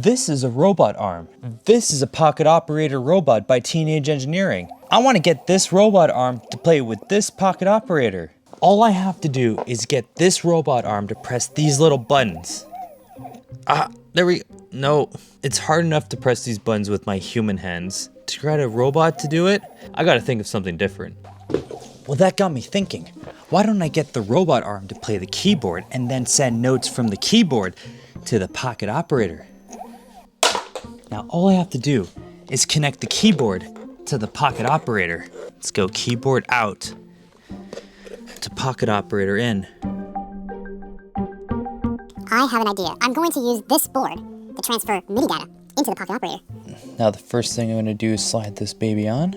This is a robot arm. This is a pocket operator robot by Teenage Engineering. I want to get this robot arm to play with this pocket operator. All I have to do is get this robot arm to press these little buttons. There we go. No, it's hard enough to press these buttons with my human hands. To get a robot to do it, I gotta think of something different. Well, that got me thinking. Why don't I get the robot arm to play the keyboard and then send notes from the keyboard to the pocket operator? Now all I have to do is connect the keyboard to the pocket operator. Let's go keyboard out to pocket operator in. I have an idea. I'm going to use this board to transfer MIDI data into the pocket operator. Now the first thing I'm going to do is slide this baby on.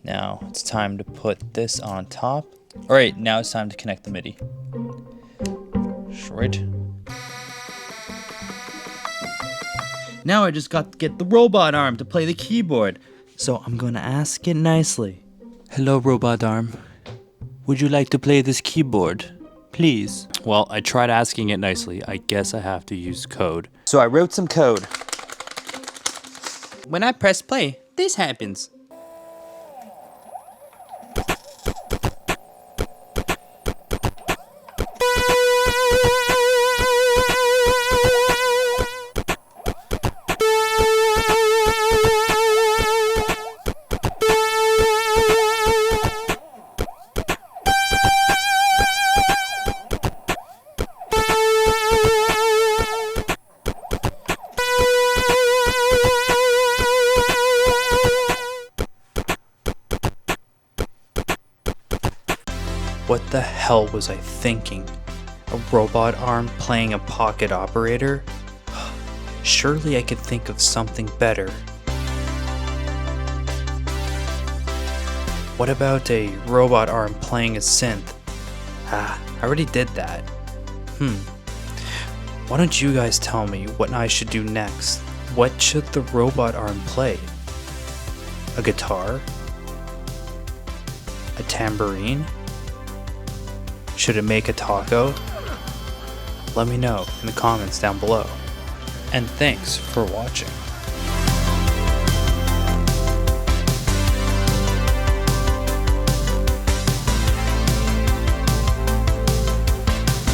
Now it's time to put this on top. All right, now it's time to connect the MIDI. Right. Now I just got to get the robot arm to play the keyboard. So I'm going to ask it nicely. Hello, robot arm. Would you like to play this keyboard? Please. Well, I tried asking it nicely. I guess I have to use code. So I wrote some code. When I press play, this happens. What the hell was I thinking? A robot arm playing a pocket operator? Surely I could think of something better. What about a robot arm playing a synth? I already did that. Why don't you guys tell me what I should do next? What should the robot arm play? A guitar? A tambourine? Should it make a taco? Let me know in the comments down below. And thanks for watching.